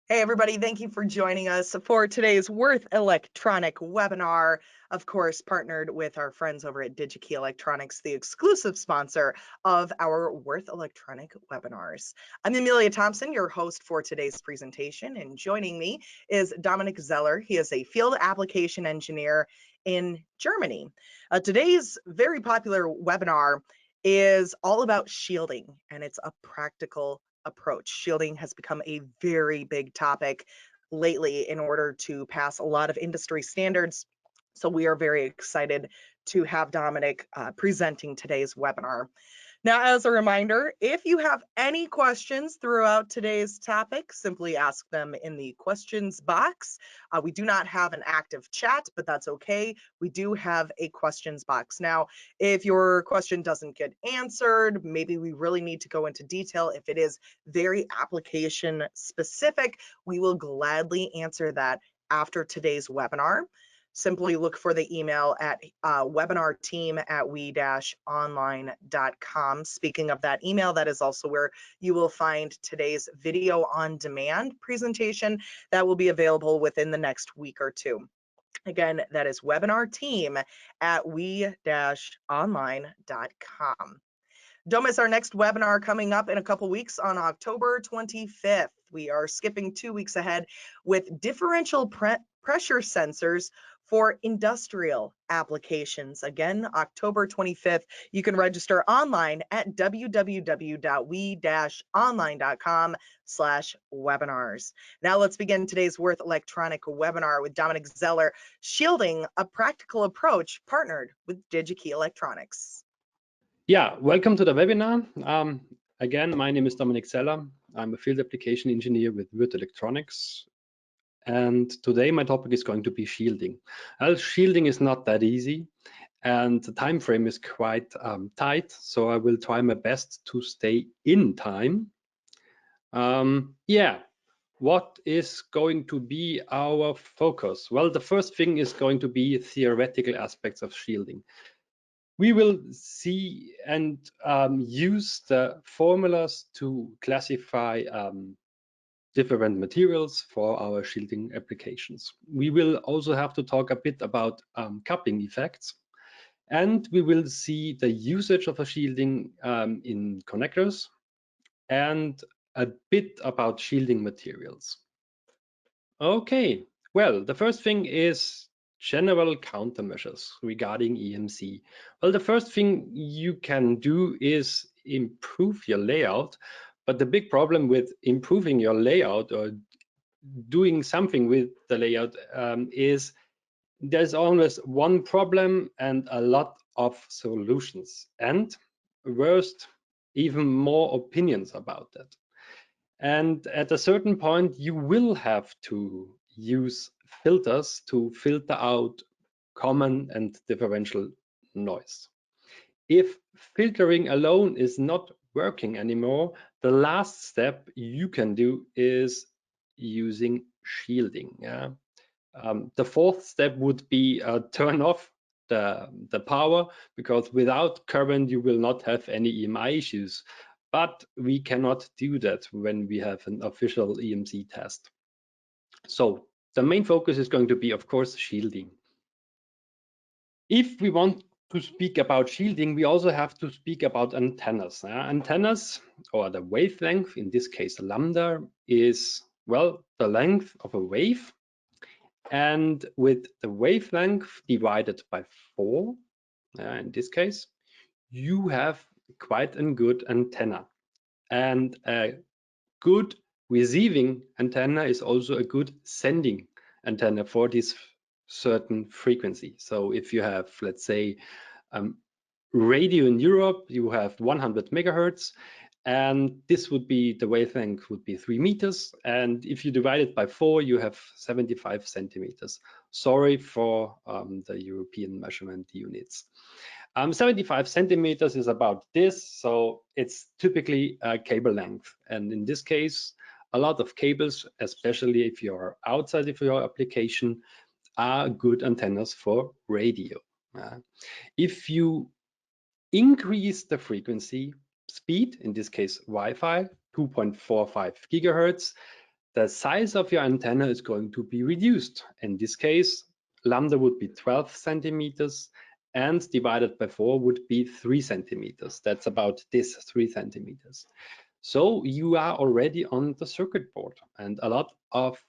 Hey everybody, thank you for joining us for today's Würth Elektronik webinar. Of course, partnered with our friends over at DigiKey Electronics, the exclusive sponsor of our Würth Elektronik webinars. I'm Amelia Thompson, your host for today's presentation, and joining me is Dominik Zeller. He is a field application engineer in Germany. Today's very popular webinar is all about shielding, and it's a practical approach. Shielding has become a very big topic lately in order to pass a lot of industry standards. So we are very excited to have Dominik presenting today's webinar. Now, as a reminder, if you have any questions throughout today's topic, simply ask them in the questions box. We do not have an active chat, but that's okay. We do have a questions box. Now, if your question doesn't get answered, maybe we really need to go into detail. If it is very application specific, we will gladly answer that after today's webinar. Simply look for the email at webinarteam@we-online.com. Speaking of that email, that is also where you will find today's video on demand presentation that will be available within the next week or two. Again, that is webinarteam@we-online.com. Don't miss our next webinar coming up in a couple weeks on October 25th. We are skipping 2 weeks ahead with differential pressure sensors for industrial applications. Again, October 25th. You can register online at www.we-online.com/webinars. Now let's begin today's Würth Elektronik webinar with Dominik Zeller, Shielding, a Practical Approach, partnered with DigiKey Electronics. Yeah, welcome to the webinar. Again, my name is Dominik Zeller. I'm a field application engineer with Würth Electronics. And today my topic is going to be shielding. Well, shielding is not that easy and the time frame is quite tight. So I will try my best to stay in time. What is going to be our focus? Well, the first thing is going to be theoretical aspects of shielding. We will see and use the formulas to classify different materials for our shielding applications. We will also have to talk a bit about coupling effects, and we will see the usage of a shielding in connectors and a bit about shielding materials. Okay, well, the first thing is general countermeasures regarding EMC. Well, the first thing you can do is improve your layout, but the big problem with improving your layout or doing something with the layout is there's always one problem and a lot of solutions, and worst, even more opinions about that. And at a certain point, you will have to use filters to filter out common and differential noise. If filtering alone is not working anymore, the last step you can do is using shielding. Yeah? The fourth step would be turn off the power, because without current you will not have any EMI issues. But we cannot do that when we have an official EMC test. So the main focus is going to be, of course, shielding. If we want to speak about shielding, we also have to speak about antennas. Antennas, or the wavelength, in this case lambda, is, well, the length of a wave. And with the wavelength divided by 4, in this case, you have quite a good antenna. And a good receiving antenna is also a good sending antenna for this certain frequency. So if you have, let's say, radio in Europe, you have 100 megahertz, and this would be, the wavelength would be 3 meters. And if you divide it by 4, you have 75 centimeters. Sorry for the European measurement units. 75 centimeters is about this, so it's typically a cable length. And in this case, a lot of cables, especially if you're outside of your application, are good antennas for radio. If you increase the frequency speed, in this case Wi-Fi, 2.45 gigahertz, the size of your antenna is going to be reduced. In this case, lambda would be 12 centimeters, and divided by 4 would be 3 centimeters. That's about this 3 centimeters. So you are already on the circuit board, and a lot of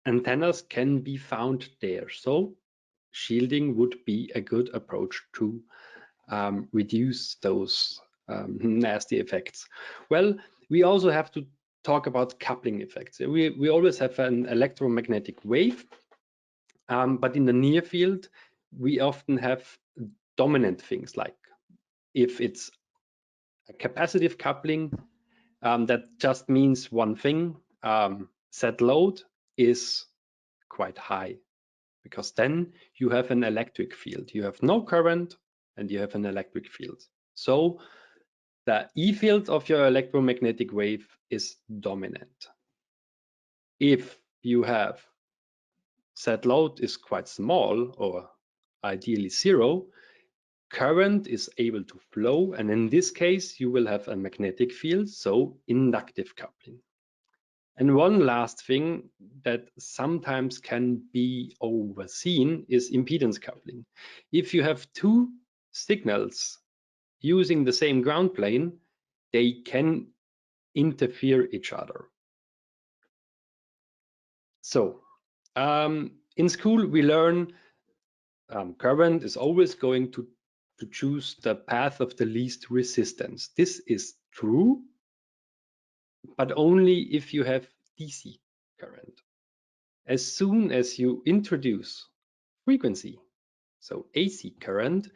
antennas can be found there. So shielding would be a good approach to reduce those nasty effects. Well, we also have to talk about coupling effects. We always have an electromagnetic wave, but in the near field, we often have dominant things, like if it's a capacitive coupling, that just means one thing, set load is quite high, because then you have an electric field. You have no current and you have an electric field. So the E field of your electromagnetic wave is dominant. If you have set load is quite small, or ideally zero, current is able to flow, and in this case you will have a magnetic field, so inductive coupling. And one last thing that sometimes can be overseen is impedance coupling. If you have two signals using the same ground plane, they can interfere each other. So in school we learn current is always going to choose the path of the least resistance. This is true, but only if you have DC current. As soon as you introduce frequency, so AC current,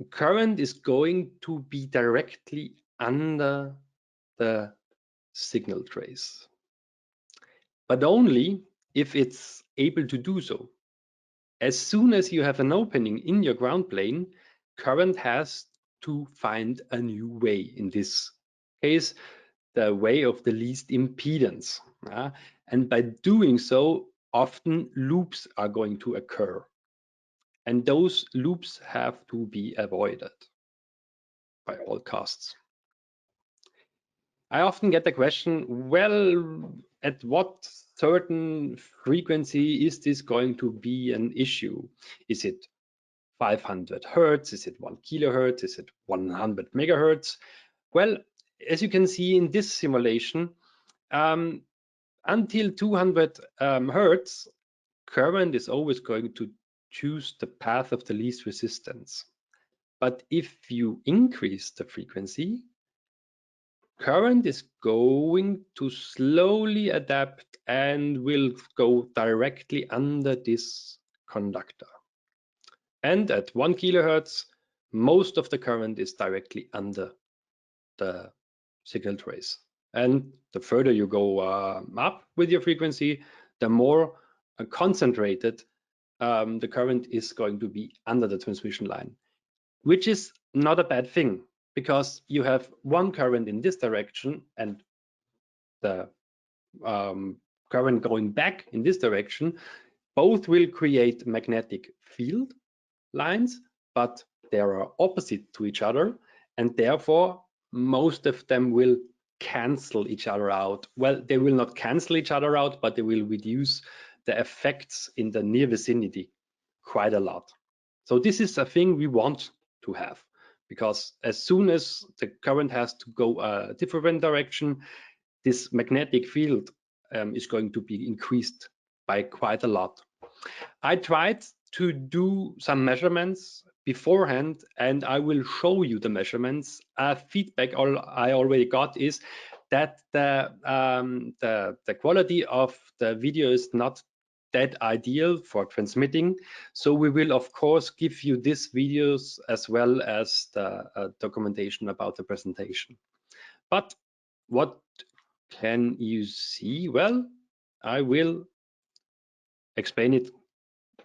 current is going to be directly under the signal trace, but only if it's able to do so. As soon as you have an opening in your ground plane, current has to find a new way. In this case, the way of the least impedance. And by doing so, often loops are going to occur. And those loops have to be avoided by all costs. I often get the question, well, at what certain frequency is this going to be an issue? Is it 500 hertz? Is it 1 kilohertz? Is it 100 megahertz? Well, as you can see in this simulation, until 200 hertz, current is always going to choose the path of the least resistance. But if you increase the frequency, current is going to slowly adapt and will go directly under this conductor. And at 1 kilohertz, most of the current is directly under the signal trace. And the further you go up with your frequency, the more concentrated the current is going to be under the transmission line, which is not a bad thing, because you have one current in this direction and the current going back in this direction. Both will create magnetic field lines, but they are opposite to each other, and therefore most of them will cancel each other out. Well, they will not cancel each other out, but they will reduce the effects in the near vicinity quite a lot. So this is a thing we want to have, because as soon as the current has to go a different direction, this magnetic field is going to be increased by quite a lot. I tried to do some measurements beforehand, and I will show you the measurements. Feedback I already got is that the quality of the video is not that ideal for transmitting. So we will of course give you these videos as well as the documentation about the presentation. But what can you see? Well, I will explain it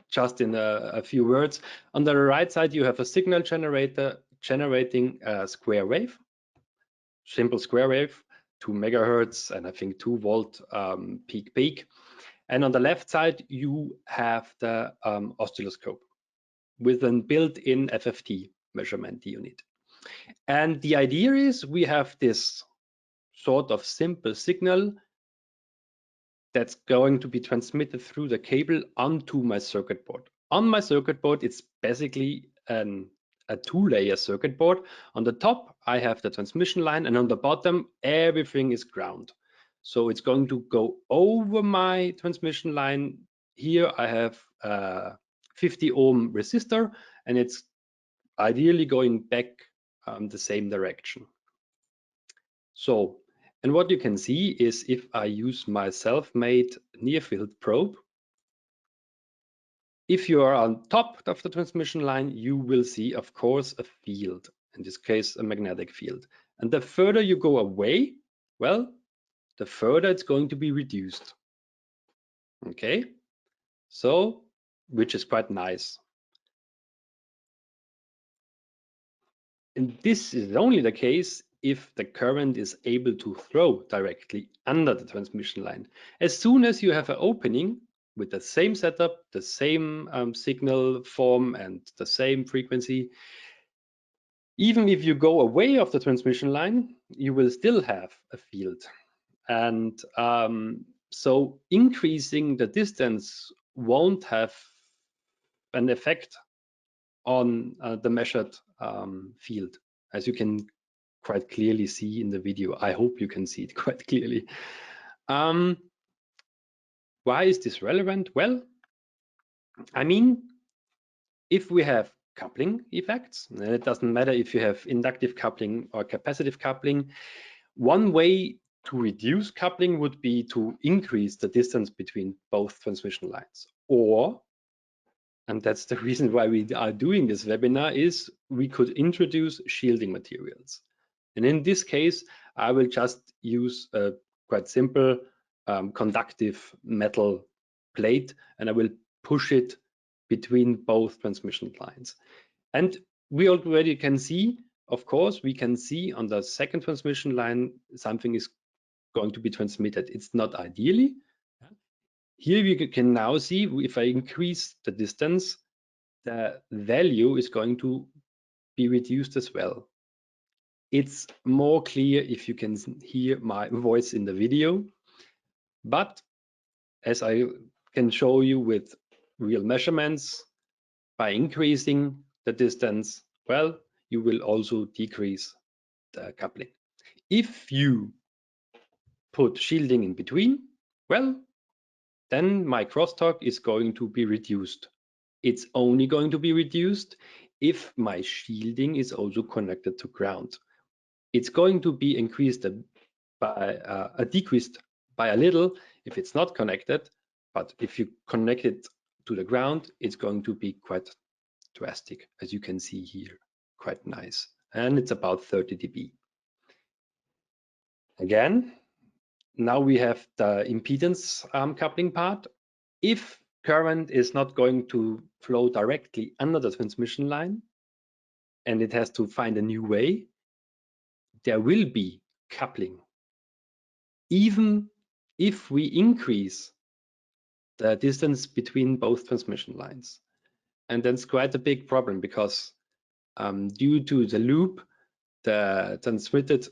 just in a few words. On the right side, you have a signal generator generating a square wave, simple square wave, 2 megahertz, and I think 2 volt peak. And on the left side, you have the oscilloscope with a built-in FFT measurement unit. And the idea is we have this sort of simple signal that's going to be transmitted through the cable onto my circuit board. On my circuit board, it's basically a two-layer circuit board. On the top, I have the transmission line, and on the bottom, everything is ground. So it's going to go over my transmission line. Here I have a 50 ohm resistor, and it's ideally going back the same direction. So, and what you can see is if I use my self-made near-field probe, if you are on top of the transmission line, you will see, of course, a field, in this case, a magnetic field. And the further you go away, well, the further it's going to be reduced. Okay, so, which is quite nice. And this is only the case if the current is able to flow directly under the transmission line. As soon as you have an opening with the same setup, the same signal form and the same frequency, even if you go away of the transmission line, you will still have a field. And so increasing the distance won't have an effect on the measured field, as you can quite clearly see in the video. I hope you can see it quite clearly. Why is this relevant? Well, I mean, if we have coupling effects, and it doesn't matter if you have inductive coupling or capacitive coupling, one way to reduce coupling would be to increase the distance between both transmission lines. Or, and that's the reason why we are doing this webinar, is we could introduce shielding materials. And in this case, I will just use a quite simple conductive metal plate, and I will push it between both transmission lines. And we already can see, of course, we can see on the second transmission line, something is going to be transmitted. It's not ideally. Here we can now see if I increase the distance, the value is going to be reduced as well. It's more clear if you can hear my voice in the video, but as I can show you with real measurements, by increasing the distance, well, you will also decrease the coupling. If you put shielding in between, well, then my crosstalk is going to be reduced. It's only going to be reduced if my shielding is also connected to ground. It's going to be increased by decreased by a little if it's not connected, but if you connect it to the ground, it's going to be quite drastic, as you can see here, quite nice. And it's about 30 dB. Again, now we have the impedance coupling part. If current is not going to flow directly under the transmission line, and it has to find a new way, there will be coupling. Even if we increase the distance between both transmission lines. And that's quite a big problem because due to the loop, the transmitted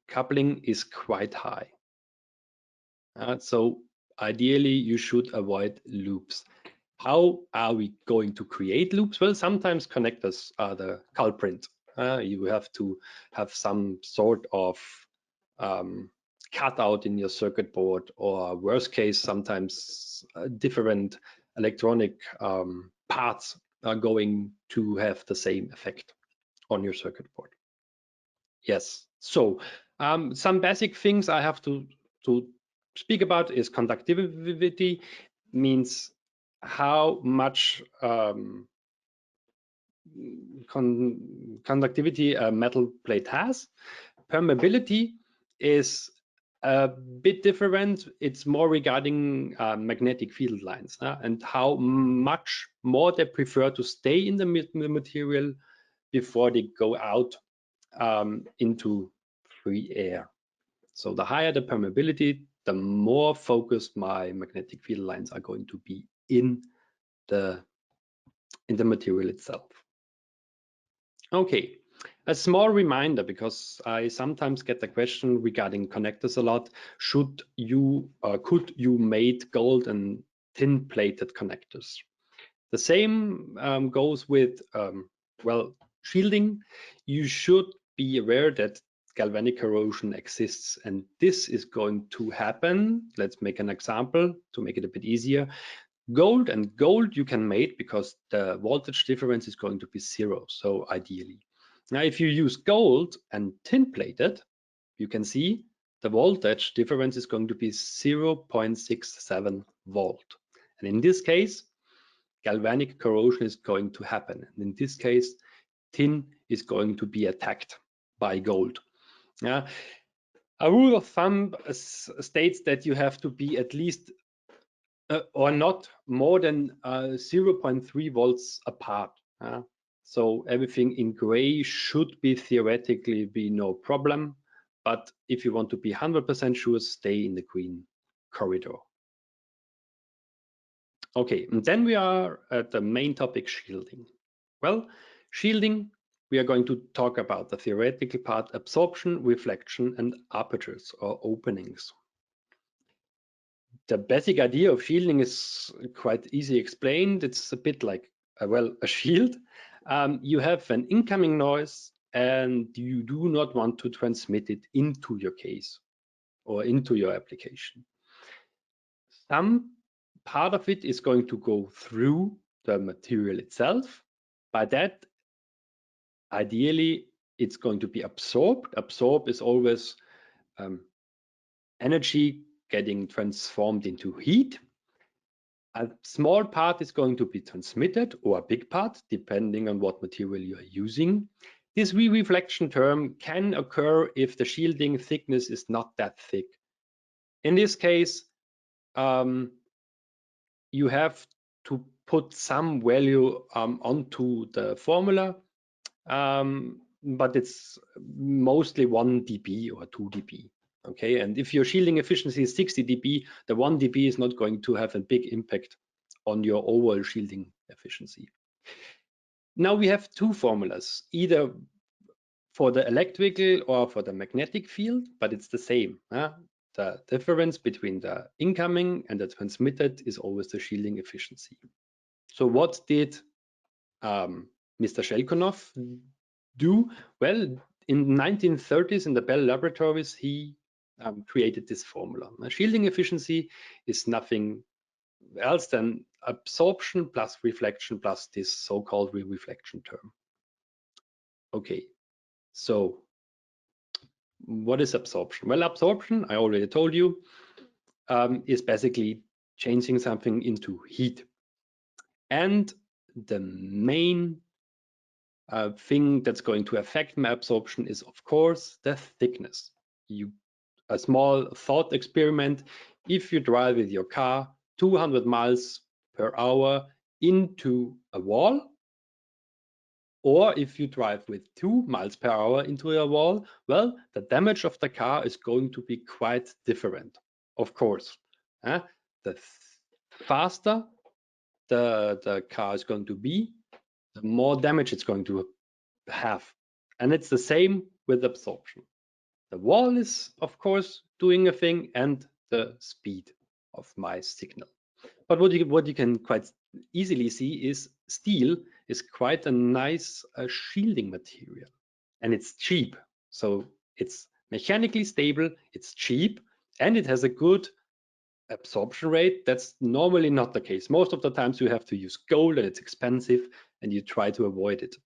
coupling is quite high. So ideally, you should avoid loops. How are we going to create loops? Well, sometimes connectors are the culprit. You have to have some sort of cutout in your circuit board, or worst case, sometimes different electronic parts are going to have the same effect on your circuit board. Yes, so some basic things I have to speak about is conductivity, means how much conductivity a metal plate has. Permeability is a bit different. It's more regarding magnetic field lines and how much more they prefer to stay in the material before they go out into free air. So the higher the permeability, the more focused my magnetic field lines are going to be in the material itself. Okay, A small reminder, because I sometimes get the question regarding connectors a lot, should you or could you made gold and tin plated connectors? The same goes with, well, shielding. You should be aware that galvanic corrosion exists, and this is going to happen. Let's make an example to make it a bit easier. Gold and gold you can mate because the voltage difference is going to be zero, so ideally. Now, if you use gold and tin plated, you can see the voltage difference is going to be 0.67 volt. And in this case, galvanic corrosion is going to happen. And in this case, tin is going to be attacked by gold. Yeah. A rule of thumb states that you have to be at least or not more than 0.3 volts apart. So everything in gray should be theoretically be no problem. But if you want to be 100% sure, stay in the green corridor. Okay, and then we are at the main topic, shielding. Well, shielding, we are going to talk about the theoretical part, absorption, reflection, and apertures or openings. The basic idea of shielding is quite easy explained. It's a bit like, well, a shield. You have an incoming noise and you do not want to transmit it into your case or into your application. Some part of it is going to go through the material itself. By that, ideally, it's going to be absorbed. Absorb is always energy getting transformed into heat. A small part is going to be transmitted, or a big part, depending on what material you are using. This re-reflection term can occur if the shielding thickness is not that thick. In this case, you have to put some value onto the formula, but it's mostly 1 dB or 2 dB. Okay, and if your shielding efficiency is 60 dB, the 1 dB is not going to have a big impact on your overall shielding efficiency. Now we have two formulas, either for the electrical or for the magnetic field, but it's the same. The difference between the incoming and the transmitted is always the shielding efficiency. So what did Mr. Shelkonov do? Well, in the 1930s in the Bell laboratories, he created this formula. Now, shielding efficiency is nothing else than absorption plus reflection plus this so-called re-reflection term. Okay, so what is absorption? Well, absorption, I already told you, is basically changing something into heat. And the main thing that's going to affect my absorption is, of course, the thickness. A small thought experiment. If you drive with your car 200 miles per hour into a wall, or if you drive with 2 miles per hour into a wall, well, the damage of the car is going to be quite different, of course. The faster the car is going to be, the more damage it's going to have. And it's the same with absorption. The wall is, of course, doing a thing, and the speed of my signal. But what you can quite easily see is steel is quite a nice shielding material, and it's cheap. So it's mechanically stable, it's cheap, and it has a good absorption rate. That's normally not the case. Most of the times you have to use gold and it's expensive and you try to avoid it.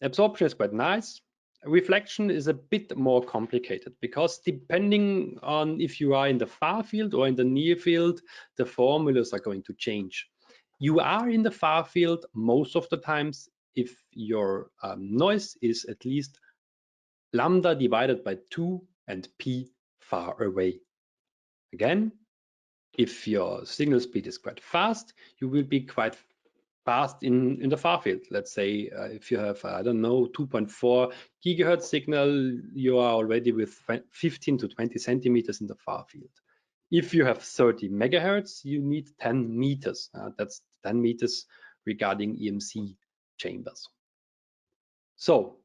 Absorption is quite nice. Reflection is a bit more complicated because depending on if you are in the far field or in the near field, the formulas are going to change. You are in the far field most of the times if your noise is at least lambda divided by 2 and p far away. Again, if your signal speed is quite fast, you will be quite fast in the far field. Let's say if you have, I don't know, 2.4 gigahertz signal, you are already with 15 to 20 centimeters in the far field. If you have 30 megahertz, you need 10 meters. That's 10 meters regarding EMC chambers. So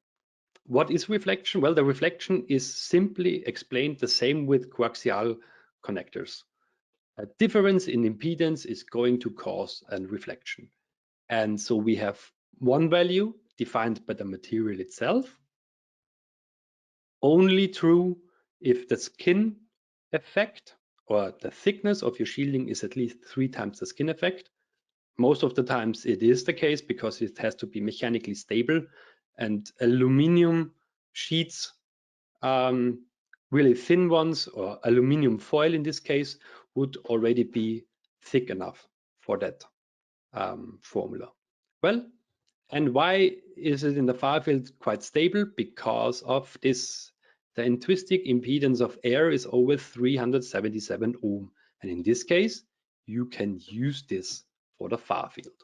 what is reflection? Well, the reflection is simply explained the same with coaxial connectors. A difference in impedance is going to cause a reflection. And so we have one value defined by the material itself, only true if the skin effect or the thickness of your shielding is at least 3 times the skin effect. Most of the times it is the case because it has to be mechanically stable, and aluminum sheets, really thin ones, or aluminum foil in this case, would already be thick enough for that formula. Well, and why is it in the far field quite stable? Because of this. The intrinsic impedance of air is over 377 ohm. And in this case, you can use this for the far field.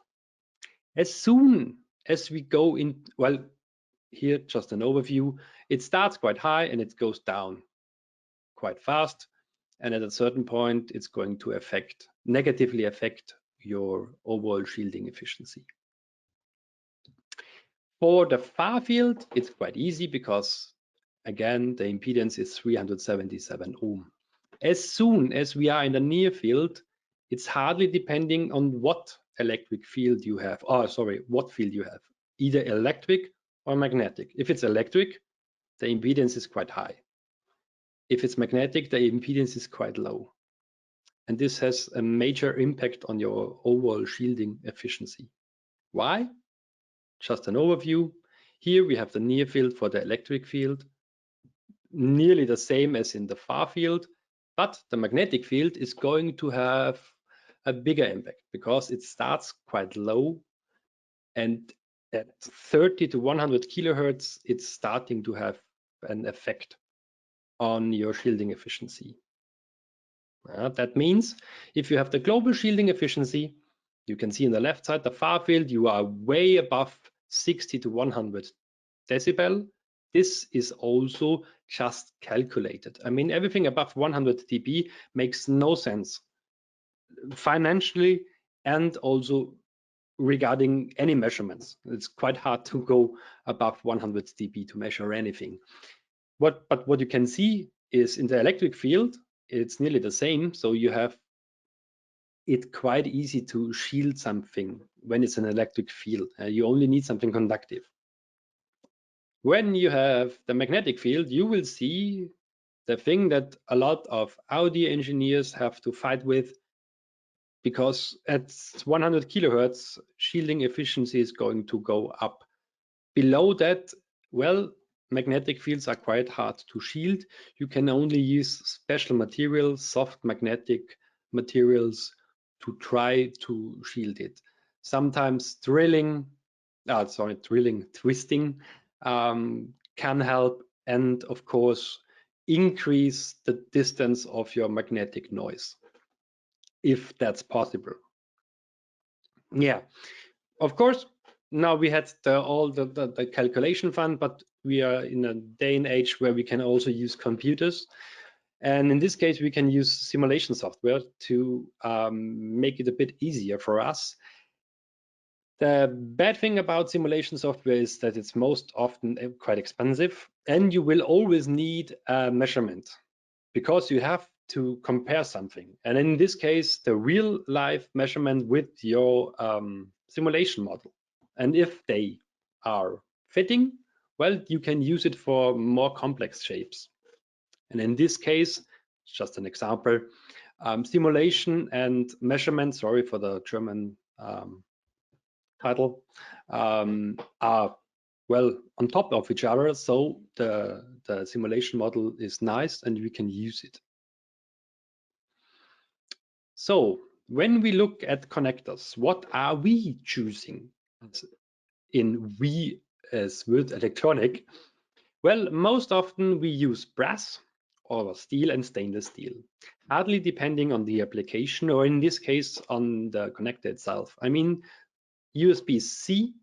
As soon as we go in, well, here just an overview, it starts quite high and it goes down quite fast. And at a certain point, it's going to negatively affect your overall shielding efficiency. For the far field, it's quite easy because, again, the impedance is 377 ohm. As soon as we are in the near field, it's hardly depending on what electric field you have. Oh, sorry, what field you have, either electric or magnetic. If it's electric, the impedance is quite high. If it's magnetic, the impedance is quite low. And this has a major impact on your overall shielding efficiency. Why? Just an overview. Here we have the near field for the electric field, nearly the same as in the far field, but the magnetic field is going to have a bigger impact because it starts quite low, and at 30 to 100 kilohertz, it's starting to have an effect on your shielding efficiency. That means if you have the global shielding efficiency, you can see on the left side, the far field, you are way above 60 to 100 decibel. This is also just calculated. I mean, everything above 100 dB makes no sense financially and also regarding any measurements. It's quite hard to go above 100 dB to measure anything. But what you can see is in the electric field, it's nearly the same. So you have it quite easy to shield something when it's an electric field. You only need something conductive. When you have the magnetic field, you will see the thing that a lot of audio engineers have to fight with, because at 100 kilohertz, shielding efficiency is going to go up. Below that, well, magnetic fields are quite hard to shield. You can only use special materials, soft magnetic materials, to try to shield it. Sometimes twisting can help, and of course increase the distance of your magnetic noise if that's possible. Yeah, of course, now we had all the calculation fun, but we are in a day and age where we can also use computers. And in this case, we can use simulation software to make it a bit easier for us. The bad thing about simulation software is that it's most often quite expensive, and you will always need a measurement because you have to compare something. And in this case, the real life measurement with your simulation model. And if they are fitting, well, you can use it for more complex shapes. And in this case, just an example, simulation and measurement, sorry for the German title, are well on top of each other. So the simulation model is nice and we can use it. So when we look at connectors, what are we choosing in we as Würth Elektronik? Well, most often we use brass or steel and stainless steel, hardly depending on the application, or in this case on the connector itself. I mean, USB-C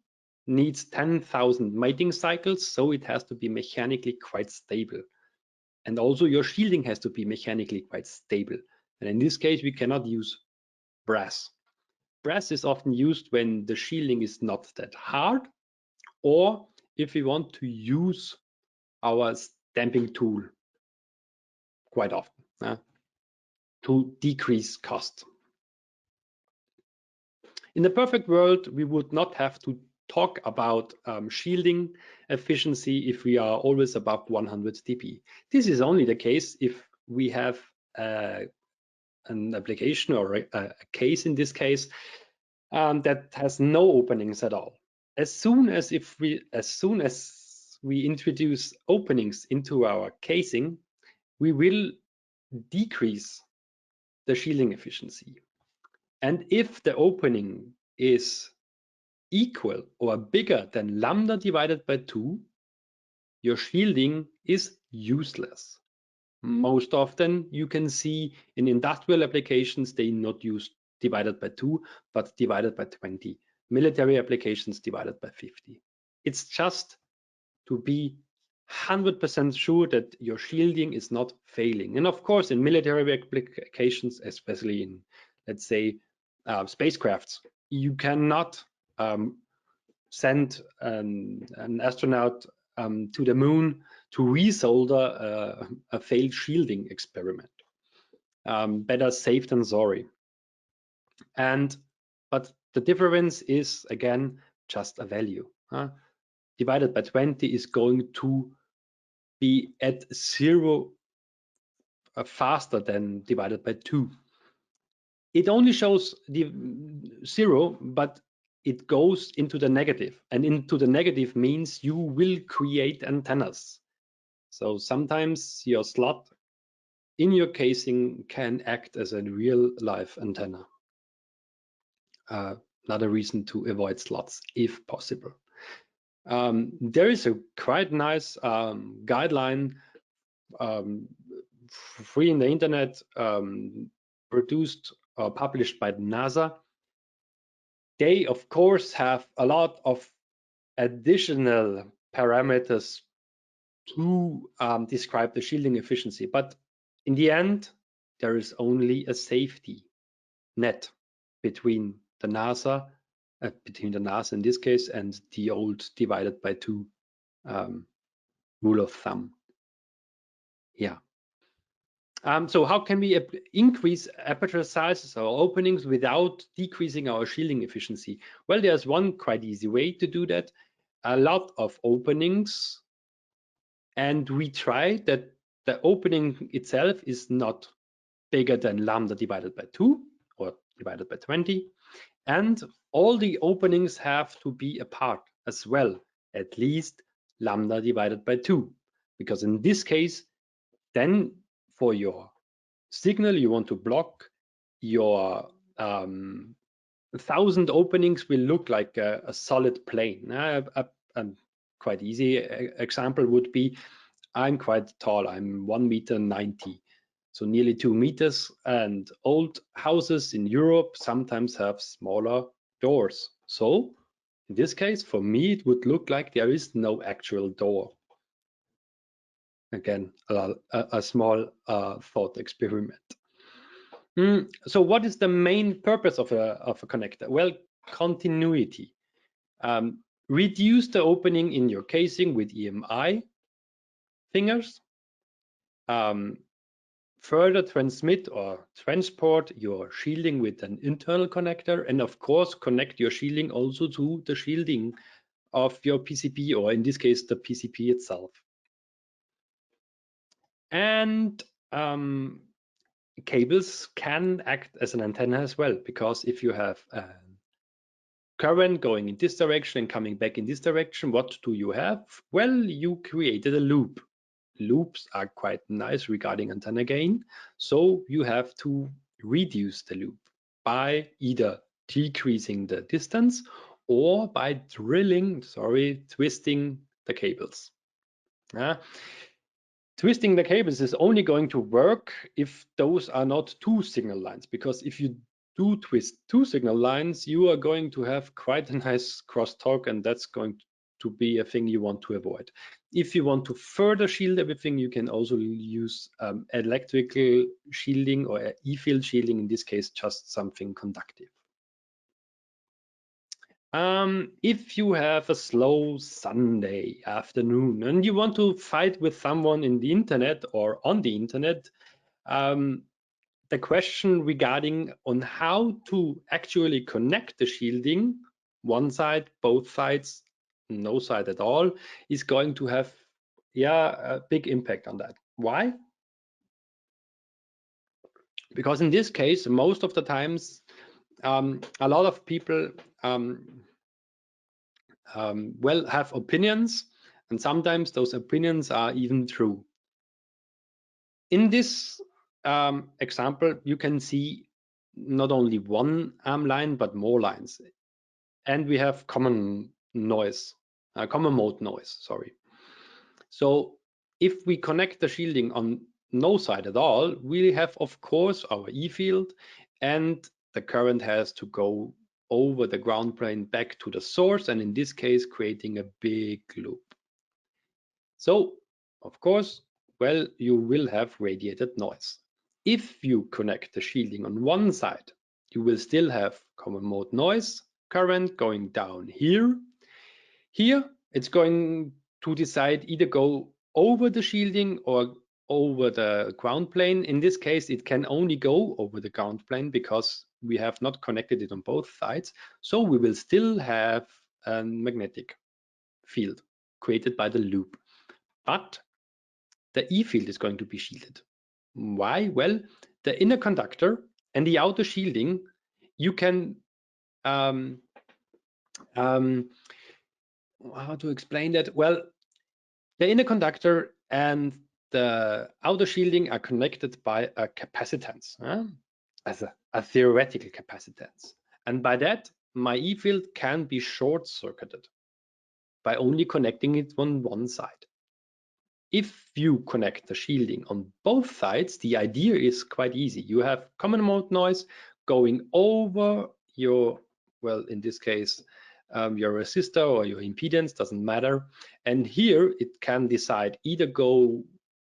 needs 10,000 mating cycles, so it has to be mechanically quite stable. And also your shielding has to be mechanically quite stable. And in this case, we cannot use brass. Brass is often used when the shielding is not that hard, or if we want to use our stamping tool quite often to decrease cost. In the perfect world, we would not have to talk about shielding efficiency if we are always above 100 dp. This is only the case if we have an application or a case in this case that has no openings at all. As soon as we introduce openings into our casing, we will decrease the shielding efficiency. And if the opening is equal or bigger than lambda divided by 2, your shielding is useless. Most often you can see in industrial applications they not use divided by 2 but divided by 20. Military applications divided by 50. It's just to be 100% sure that your shielding is not failing. And of course, in military applications, especially in, let's say, spacecrafts, you cannot send an astronaut to the moon to resolder a failed shielding experiment. Better safe than sorry. But the difference is, again, just a value. Divided by 20 is going to be at 0 faster than divided by 2. It only shows the 0, but it goes into the negative, and into the negative means you will create antennas. So sometimes your slot in your casing can act as a real life antenna. Another reason to avoid slots if possible. There is a quite nice guideline free in the internet, produced or published by NASA. They of course have a lot of additional parameters to describe the shielding efficiency, but in the end there is only a safety net between the NASA in this case and the old divided by 2 rule of thumb. Yeah. So how can we increase aperture sizes or openings without decreasing our shielding efficiency? Well, there's one quite easy way to do that. A lot of openings, and we try that the opening itself is not bigger than lambda divided by 2 or divided by 20, and all the openings have to be apart as well, at least lambda divided by 2, because in this case, then for your signal you want to block, your 1,000 openings will look like a solid plane. A quite easy example would be, I'm quite tall, I'm 1.90 meters, so nearly 2 meters, and old houses in Europe sometimes have smaller doors. So in this case, for me, it would look like there is no actual door. Again, a small thought experiment. So what is the main purpose of a connector? Well, continuity. Reduce the opening in your casing with EMI fingers. Further transmit or transport your shielding with an internal connector, and of course connect your shielding also to the shielding of your PCB, or in this case the PCB itself. And cables can act as an antenna as well, because if you have current going in this direction and coming back in this direction, what do you have? Well, you created a loop. Loops are quite nice regarding antenna gain, so you have to reduce the loop by either decreasing the distance or by twisting the cables. Twisting the cables is only going to work if those are not 2 signal lines, because if you do twist 2 signal lines, you are going to have quite a nice crosstalk, and that's going to be a thing you want to avoid. If you want to further shield everything, you can also use electrical shielding or E-field shielding, in this case just something conductive. If you have a slow Sunday afternoon and you want to fight with someone in the internet or on the internet, the question regarding on how to actually connect the shielding, one side, both sides, no side at all, is going to have a big impact on that. Why? Because in this case, most of the times, a lot of people well have opinions, and sometimes those opinions are even true. In this example, you can see not only one line but more lines, and we have common noise, common mode noise, sorry. So if we connect the shielding on no side at all, we have of course our E field, and the current has to go over the ground plane back to the source, and in this case creating a big loop. So of course, well, you will have radiated noise. If you connect the shielding on one side, you will still have common mode noise, current going down here. Here, it's going to decide either go over the shielding or over the ground plane. In this case, it can only go over the ground plane because we have not connected it on both sides. So we will still have a magnetic field created by the loop. But the E field is going to be shielded. Why? Well, the inner conductor and the outer shielding, you can how to explain that? Well, the inner conductor and the outer shielding are connected by a capacitance, as a theoretical capacitance. And by that, my E field can be short-circuited by only connecting it on one side. If you connect the shielding on both sides, the idea is quite easy. You have common mode noise going over your, well, in this case, your resistor or your impedance, doesn't matter. And here it can decide either go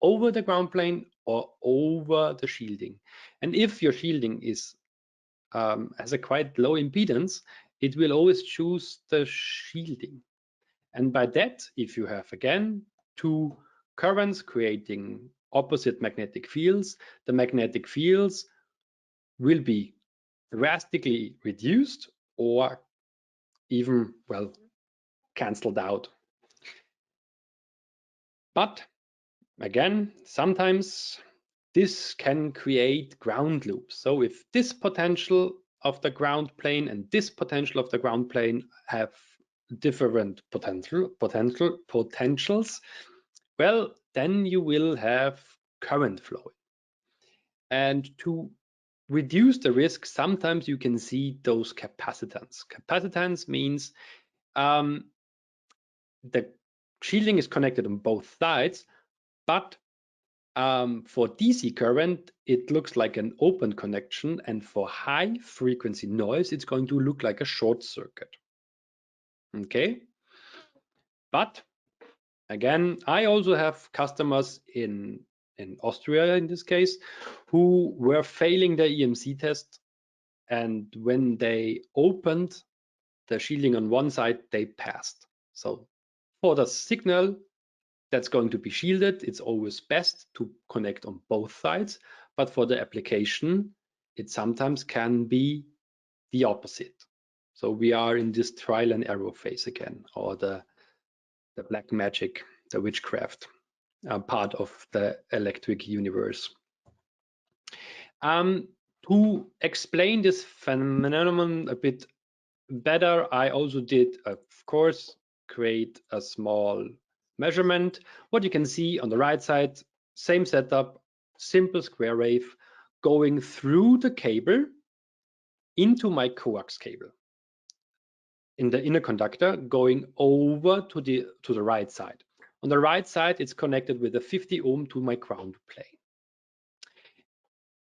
over the ground plane or over the shielding. And if your shielding is has a quite low impedance, it will always choose the shielding. And by that, if you have again two currents creating opposite magnetic fields, the magnetic fields will be drastically reduced or even, well, cancelled out. But again, sometimes this can create ground loops. So if this potential of the ground plane and this potential of the ground plane have different potentials, well, then you will have current flowing. And to reduce the risk, sometimes you can see those capacitance. Capacitance means the shielding is connected on both sides, but for DC current, it looks like an open connection, and for high frequency noise, it's going to look like a short circuit. Okay, but again, I also have customers in Austria in this case who were failing their EMC test, and when they opened the shielding on one side, they passed. So for the signal that's going to be shielded, it's always best to connect on both sides, but for the application, it sometimes can be the opposite. So we are in this trial and error phase again, or the black magic, the witchcraft part of the electric universe. To explain this phenomenon a bit better, I also did, of course, create a small measurement. What you can see on the right side, same setup, simple square wave going through the cable into my coax cable. In the inner conductor, going over to the right side. On the right side, it's connected with a 50 ohm to my ground plane.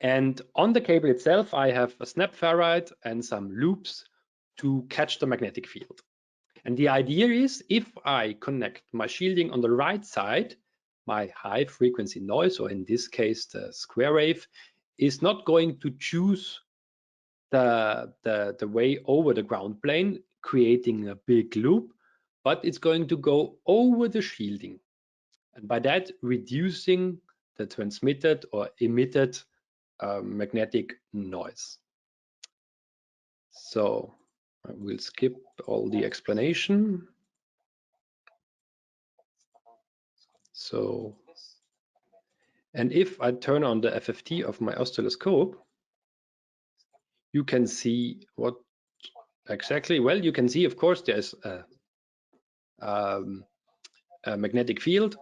And on the cable itself, I have a snap ferrite and some loops to catch the magnetic field. And the idea is, if I connect my shielding on the right side, my high frequency noise, or in this case, the square wave, is not going to choose the way over the ground plane. creating a big loop, but it's going to go over the shielding, and by that reducing the transmitted or emitted magnetic noise. So I will skip all the explanation. So, and if I turn on the FFT of my oscilloscope, you can see what exactly, well, you can see, of course, there's a magnetic field.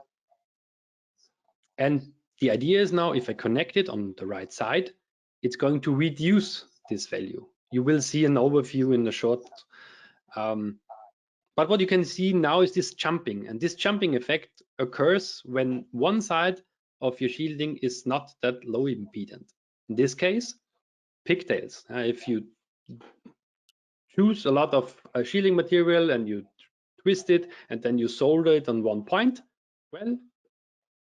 And the idea is now, if I connect it on the right side, it's going to reduce this value. You will see an overview in the short. But what you can see now is this jumping, and this jumping effect occurs when one side of your shielding is not that low impedant. In this case, pigtails. If you choose a lot of shielding material and you twist it and then you solder it on one point, well,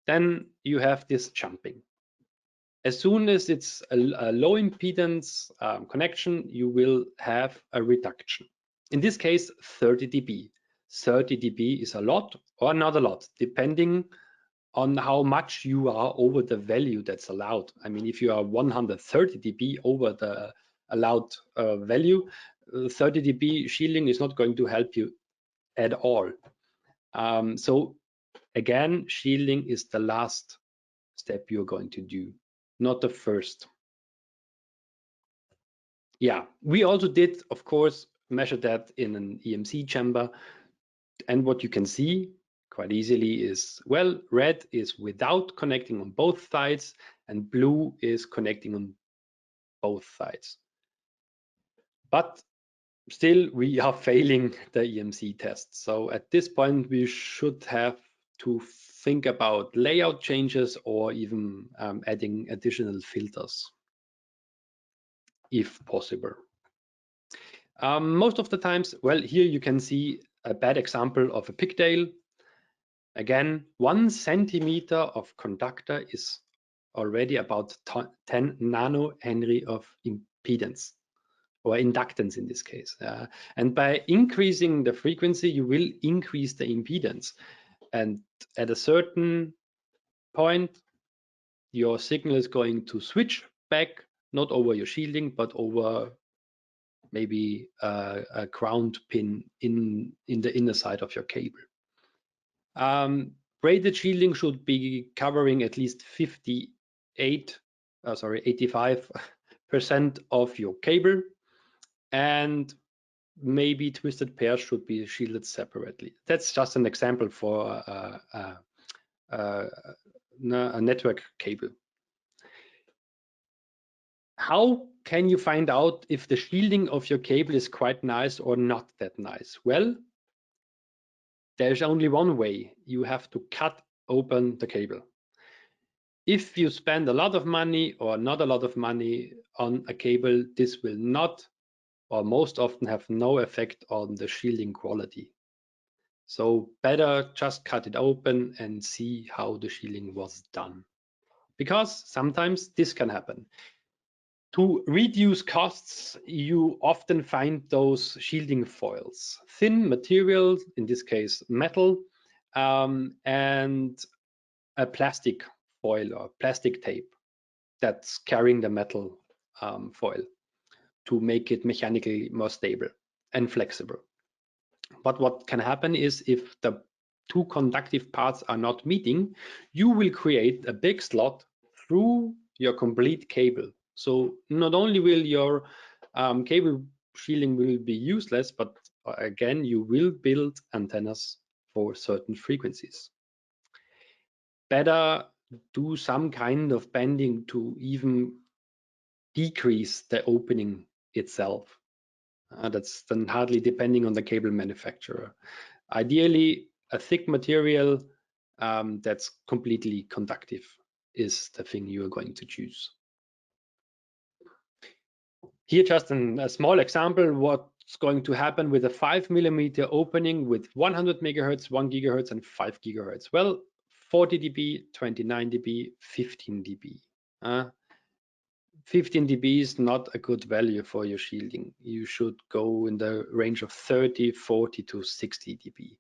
then you have this jumping. As soon as it's a low impedance connection, you will have a reduction. In this case, 30 dB. 30 dB is a lot or not a lot, depending on how much you are over the value that's allowed. I mean, if you are 130 dB over the allowed value, 30 dB shielding is not going to help you at all. So again, shielding is the last step you're going to do, not the first. Yeah, we also did, of course, measure that in an EMC chamber. And what you can see quite easily is, well, red is without connecting on both sides and blue is connecting on both sides. But still, we are failing the EMC test. So at this point, we should have to think about layout changes or even adding additional filters, if possible. Most of the times, well, here you can see a bad example of a pigtail. Again, 1 centimeter of conductor is already about 10 nanohenry of impedance or inductance in this case. And by increasing the frequency, you will increase the impedance. And at a certain point, your signal is going to switch back, not over your shielding, but over maybe a ground pin in the inner side of your cable. Braided shielding should be covering at least 85% of your cable, and maybe twisted pairs should be shielded separately. That's just an example for a network cable. How can you find out if the shielding of your cable is quite nice or not that nice? Well, there's only one way. You have to cut open the cable. If you spend a lot of money or not a lot of money on a cable, this will not, or most often have no effect on the shielding quality. So better just cut it open and see how the shielding was done. Because sometimes this can happen. To reduce costs, you often find those shielding foils, thin material, in this case metal, and a plastic foil or plastic tape that's carrying the metal foil to make it mechanically more stable and flexible. But what can happen is, if the two conductive parts are not meeting, you will create a big slot through your complete cable. So not only will your cable shielding will be useless, but again, you will build antennas for certain frequencies. Better do some kind of bending to even decrease the opening itself. That's then hardly depending on the cable manufacturer. Ideally, a thick material that's completely conductive is the thing you are going to choose. Here, just a small example, what's going to happen with a 5mm opening with 100 megahertz, 1 gigahertz, and 5 gigahertz. Well, 40 dB, 29 dB, 15 dB. 15 dB is not a good value for your shielding. You should go in the range of 30, 40 to 60 dB.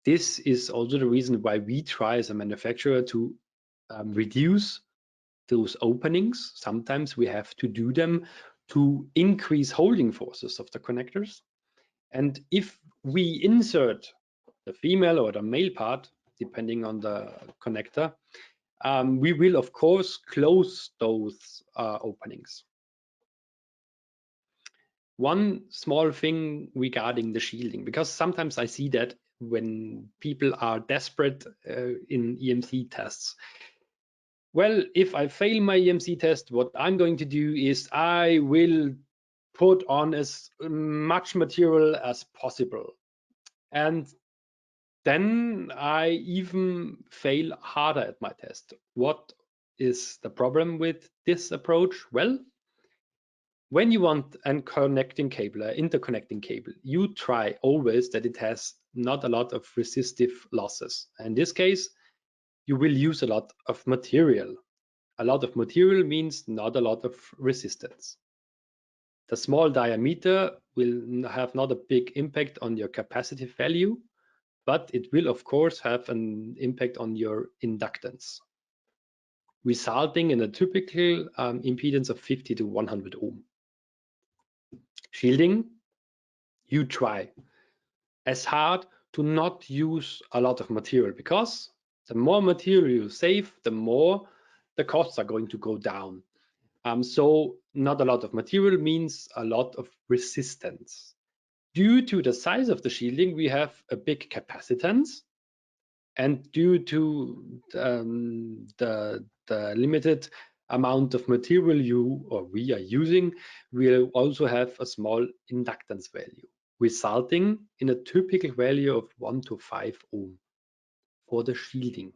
This is also the reason why we try as a manufacturer to reduce those openings. Sometimes we have to do them to increase holding forces of the connectors. And if we insert the female or the male part, depending on the connector, we will of course close those openings. One small thing regarding the shielding, because sometimes I see that when people are desperate in EMC tests. Well, if I fail my EMC test, what I'm going to do is I will put on as much material as possible. And then I even fail harder at my test. What is the problem with this approach? Well, when you want a connecting cable, an interconnecting cable, you try always that it has not a lot of resistive losses. In this case, you will use a lot of material. A lot of material means not a lot of resistance. The small diameter will have not a big impact on your capacitive value, but it will of course have an impact on your inductance, resulting in a typical impedance of 50 to 100 ohm. Shielding, you try as hard to not use a lot of material, because the more material you save, the more the costs are going to go down. So not a lot of material means a lot of resistance. Due to the size of the shielding, we have a big capacitance, and due to the limited amount of material you or we are using, we'll also have a small inductance value, resulting in a typical value of 1 to 5 ohm for the shielding.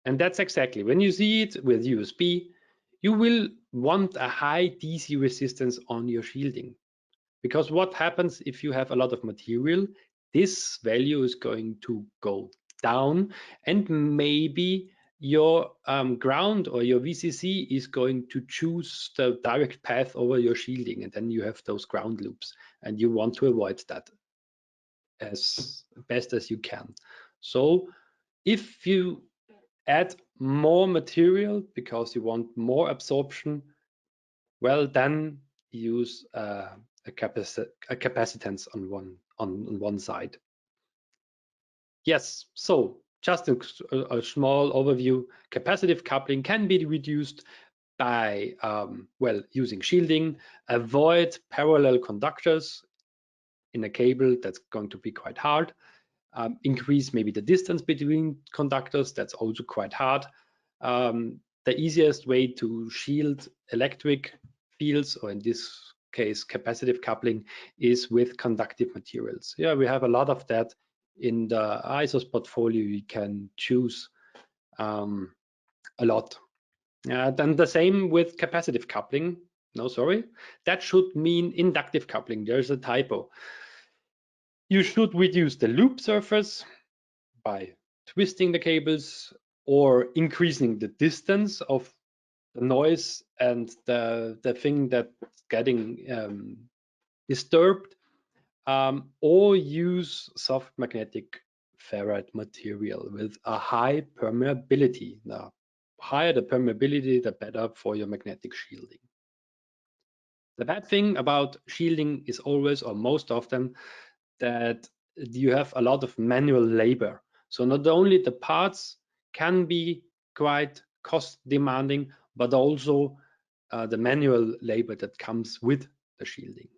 And that's exactly, when you see it with USB, you will want a high DC resistance on your shielding. Because what happens if you have a lot of material? This value is going to go down, and maybe your ground or your VCC is going to choose the direct path over your shielding, and then you have those ground loops, and you want to avoid that as best as you can. So if you add more material because you want more absorption, well, then use a capacitance on one side. Yes, so just a small overview. Capacitive coupling can be reduced by well, using shielding. Avoid parallel conductors in a cable, that's going to be quite hard. Increase maybe the distance between conductors, that's also quite hard. The easiest way to shield electric fields, or in this case capacitive coupling, is with conductive materials. Yeah, we have a lot of that in the ISOS portfolio. You can choose a lot. Then the same with capacitive coupling. No, sorry, that should mean inductive coupling. There's a typo. You should reduce the loop surface by twisting the cables or increasing the distance of the noise and the thing that's getting disturbed, or use soft magnetic ferrite material with a high permeability. The higher the permeability, the better for your magnetic shielding. The bad thing about shielding is always, or most often, that you have a lot of manual labor. So not only the parts can be quite cost demanding, but also the manual labor that comes with the shielding.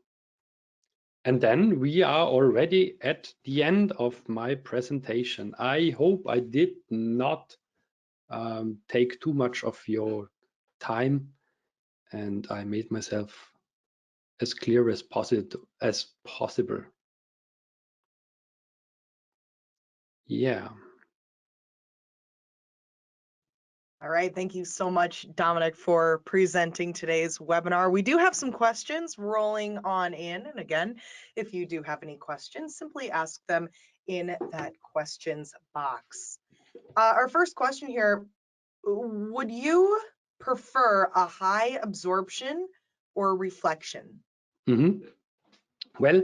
And then we are already at the end of my presentation. I hope I did not take too much of your time, and I made myself as clear as possible. Yeah. All right, thank you so much, Dominic, for presenting today's webinar. We do have some questions rolling on in. And again, if you do have any questions, simply ask them in that questions box. Our first question here, would you prefer a high absorption or reflection? Well,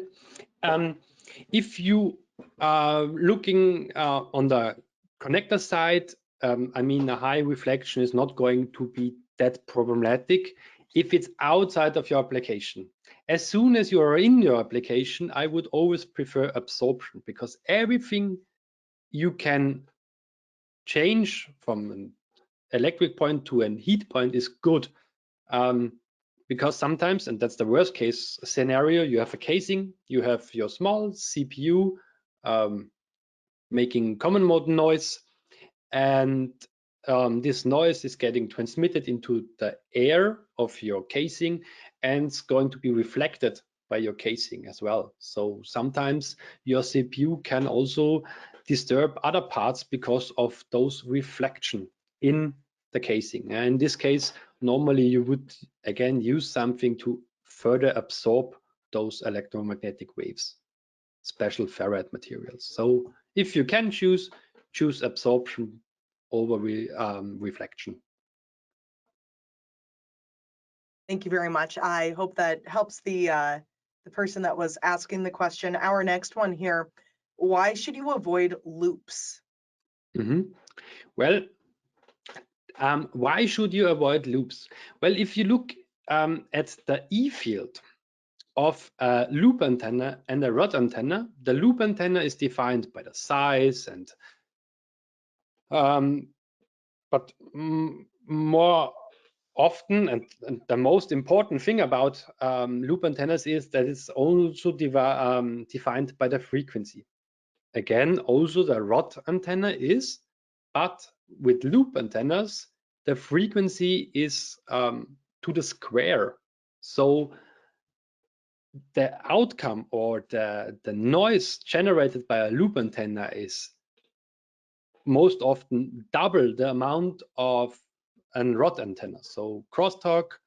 if you are looking on the connector side, I mean, a high reflection is not going to be that problematic if it's outside of your application. As soon as you are in your application, I would always prefer absorption, because everything you can change from an electric point to a heat point is good. Because sometimes, and that's the worst case scenario, you have a casing, you have your small CPU making common mode noise, and this noise is getting transmitted into the air of your casing and it's going to be reflected by your casing as well. So sometimes your CPU can also disturb other parts because of those reflection in the casing. And in this case, normally you would again use something to further absorb those electromagnetic waves, special ferrite materials. So if you can choose absorption over reflection. Thank you very much. I hope that helps the person that was asking the question. Our next one here, why should you avoid loops? Well, why should you avoid loops? Well, if you look at the E field of a loop antenna and a rod antenna, the loop antenna is defined by the size and but more often, and the most important thing about loop antennas is that it's also defined by the frequency. Again, also the rod antenna is, but with loop antennas, the frequency is to the square. So the outcome or the noise generated by a loop antenna is most often double the amount of a rod antenna. So crosstalk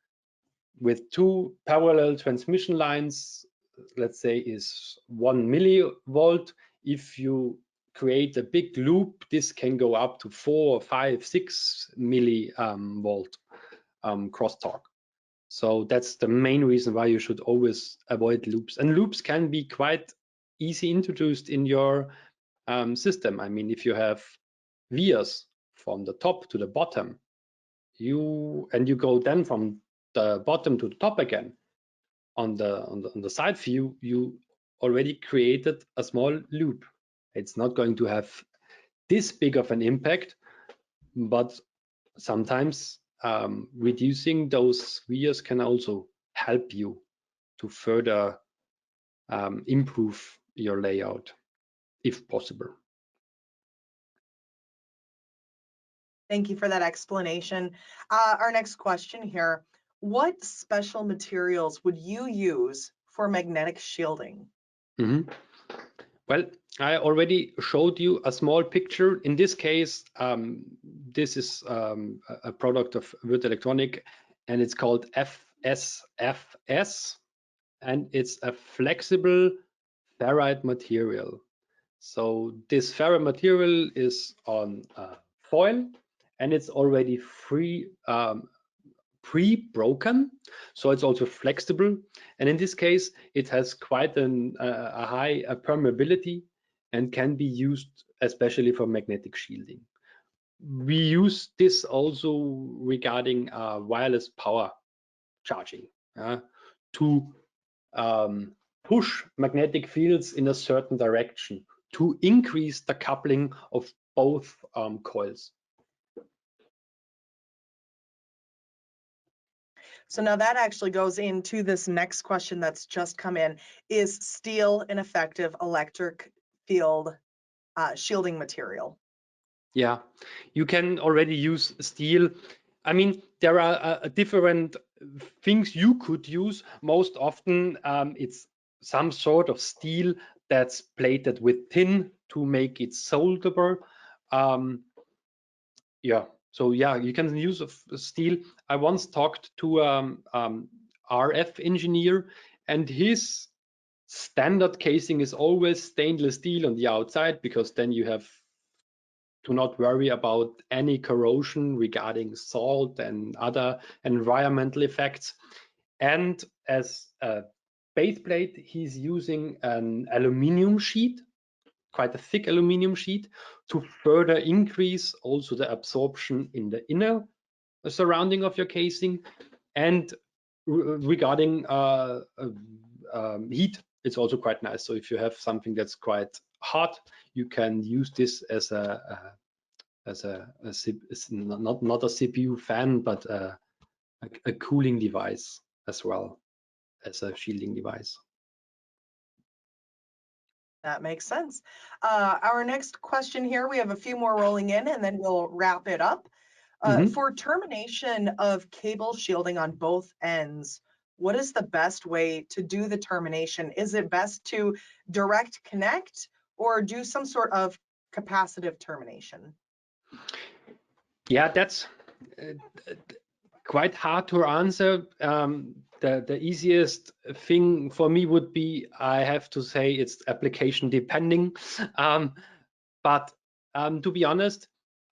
with two parallel transmission lines, let's say, is 1 millivolt. If you create a big loop, this can go up to 4, 5, 6 millivolt crosstalk. So that's the main reason why you should always avoid loops. And loops can be quite easy introduced in your system. I mean, if you have vias from the top to the bottom, you go then from the bottom to the top again, on the side view, you already created a small loop. It's not going to have this big of an impact, but sometimes reducing those vias can also help you to further improve your layout, if possible. Thank you for that explanation. Our next question here, what special materials would you use for magnetic shielding? Well, I already showed you a small picture. In this case, this is a product of Würth Elektronik, and it's called FSFS, and it's a flexible ferrite material. So this ferrite material is on foil, and it's already pre-broken, so it's also flexible. And in this case, it has quite a high permeability and can be used especially for magnetic shielding. We use this also regarding wireless power charging to push magnetic fields in a certain direction to increase the coupling of both coils. So now that actually goes into this next question that's just come in. Is steel an effective electric field shielding material? Yeah, you can already use steel. I mean, there are different things you could use. Most often, it's some sort of steel that's plated with tin to make it solderable. Yeah, so yeah, you can use steel. I once talked to RF engineer, and his standard casing is always stainless steel on the outside, because then you have do not worry about any corrosion regarding salt and other environmental effects. And as a base plate, he's using an aluminum sheet, quite a thick aluminum sheet, to further increase also the absorption in the inner surrounding of your casing. And regarding heat, it's also quite nice. So if you have something that's quite hot, you can use this as not a CPU fan, but a cooling device as well as a shielding device. That makes sense. Our next question here, we have a few more rolling in and then we'll wrap it up. For termination of cable shielding on both ends, what is the best way to do the termination? Is it best to direct connect or do some sort of capacitive termination? Yeah, that's quite hard to answer. The easiest thing for me would be, I have to say, it's application depending. But to be honest,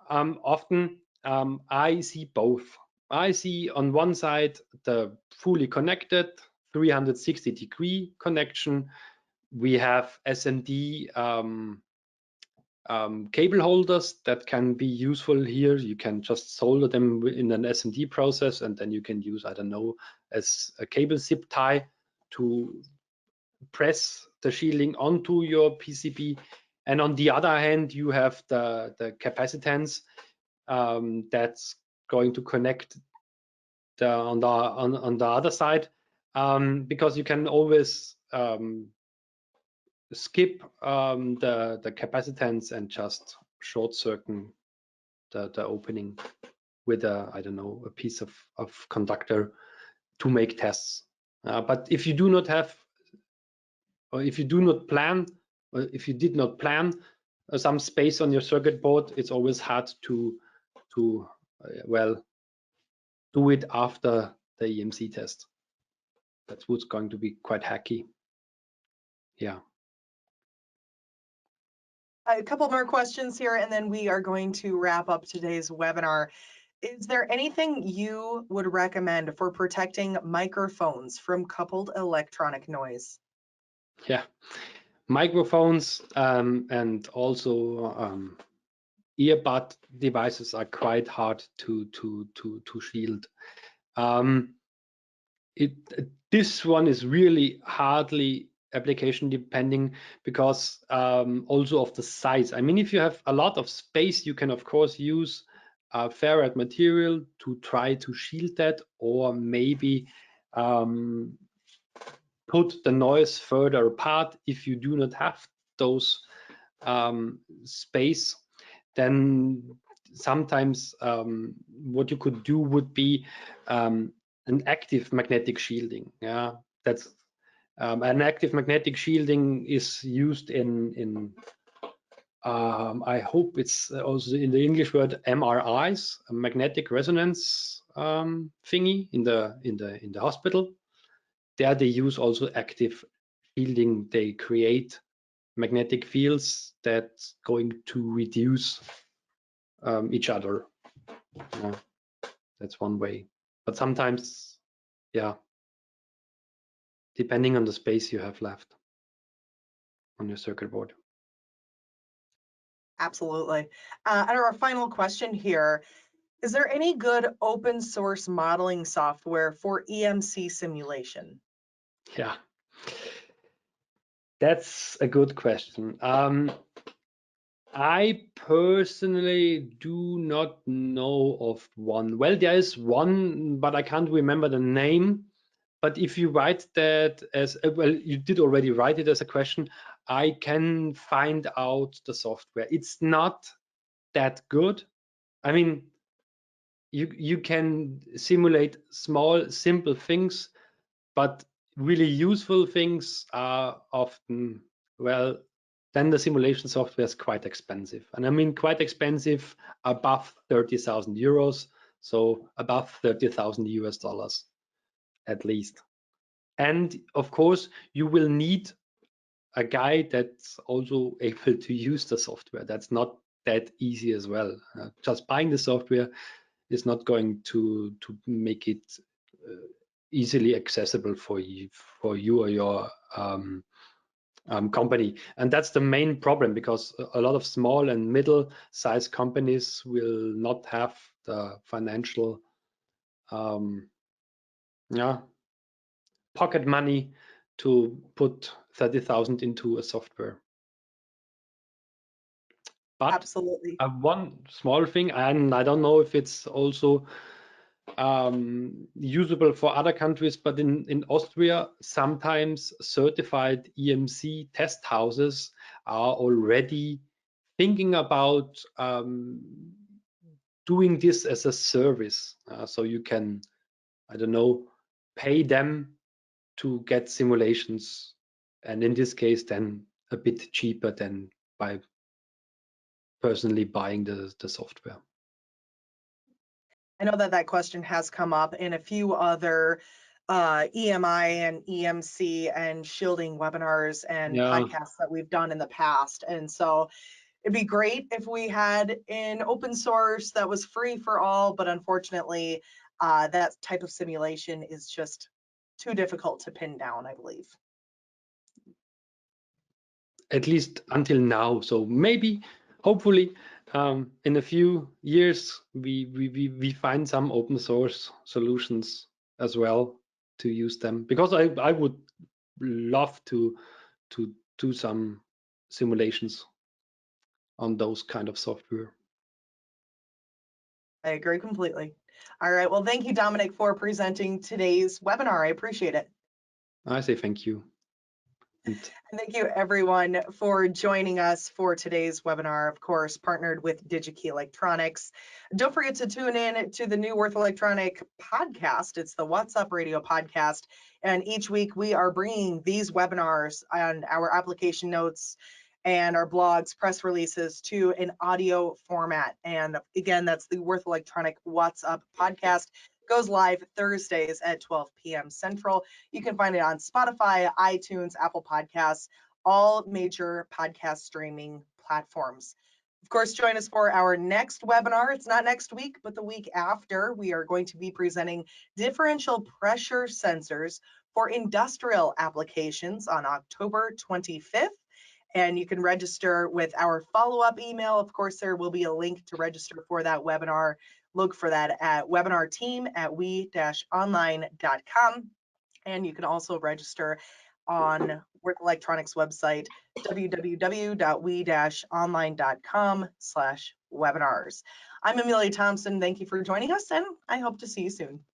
often I see both. I see on one side the fully connected 360-degree connection. We have SMD cable holders that can be useful here. You can just solder them in an SMD process, and then you can use, I don't know, as a cable zip tie to press the shielding onto your PCB. And on the other hand, you have the capacitance that's going to connect on the other side, because you can always skip the capacitance and just short circuit the opening with I don't know, a piece of conductor to make tests. But if you do not have, or if you do not plan, or if you did not plan some space on your circuit board, it's always hard to well, do it after the EMC test. That's what's going to be quite hacky. Yeah. A couple more questions here, and then we are going to wrap up today's webinar. Is there anything you would recommend for protecting microphones from coupled electronic noise? Yeah, microphones and also earbud devices are quite hard to shield. This one is really hardly application depending, because also of the size. I mean, if you have a lot of space, you can of course use ferrite material to try to shield that, or maybe put the noise further apart. If you do not have those space, then sometimes what you could do would be an active magnetic shielding. Yeah, that's an active magnetic shielding is used in I hope it's also in the English word MRIs, a magnetic resonance thingy in the hospital. There they use also active shielding. They create magnetic fields that's going to reduce each other. That's one way. But sometimes, yeah, depending on the space you have left on your circuit board. Absolutely. And our final question here, is there any good open source modeling software for EMC simulation? Yeah, that's a good question. I personally do not know of one. Well, there is one, but I can't remember the name. But if you write that as, well, you did already write it as a question, I can find out the software. It's not that good. I mean, you can simulate small, simple things, but really useful things are often, well, then the simulation software is quite expensive. And I mean quite expensive, above 30,000 euros, so above 30,000 US dollars at least. And of course, you will need a guy that's also able to use the software. That's not that easy as well. Just buying the software is not going to make it easily accessible for you or your company. And that's the main problem, because a lot of small and middle-sized companies will not have the financial pocket money to put 30,000 into a software. But Absolutely. one small thing, and I don't know if it's also usable for other countries, but in Austria, sometimes certified EMC test houses are already thinking about doing this as a service. So you can, I don't know, pay them to get simulations, and in this case then a bit cheaper than by personally buying the software. I know that that question has come up in a few other EMI and EMC and shielding webinars and Yeah, podcasts that we've done in the past. And so it'd be great if we had an open source that was free for all, but unfortunately, that type of simulation is just too difficult to pin down, I believe. at least until now. So maybe, hopefully, in a few years we find some open source solutions as well to use them, because I would love to do some simulations on those kind of software. I agree completely. All right. Well, thank you, Dominic, for presenting today's webinar. I appreciate it. I say thank you. And And thank you, everyone, for joining us for today's webinar, of course, partnered with DigiKey Electronics. Don't forget to tune in to the new Würth Electronic podcast. It's the What's Up Radio podcast. And each week we are bringing these webinars and our application notes and our blogs, press releases to an audio format. And again, that's the Würth Electronic What's Up podcast. Goes live Thursdays at 12 p.m. Central. You can find it on Spotify, iTunes, Apple Podcasts, all major podcast streaming platforms. Of course, join us for our next webinar. It's not next week, but the week after. We are going to be presenting differential pressure sensors for industrial applications on October 25th. And you can register with our follow-up email. Of course, there will be a link to register for that webinar. Look for that at webinarteam@we-online.com. And you can also register on Würth Electronics website, www.we-online.com/webinars. I'm Amelia Thompson. Thank you for joining us, and I hope to see you soon.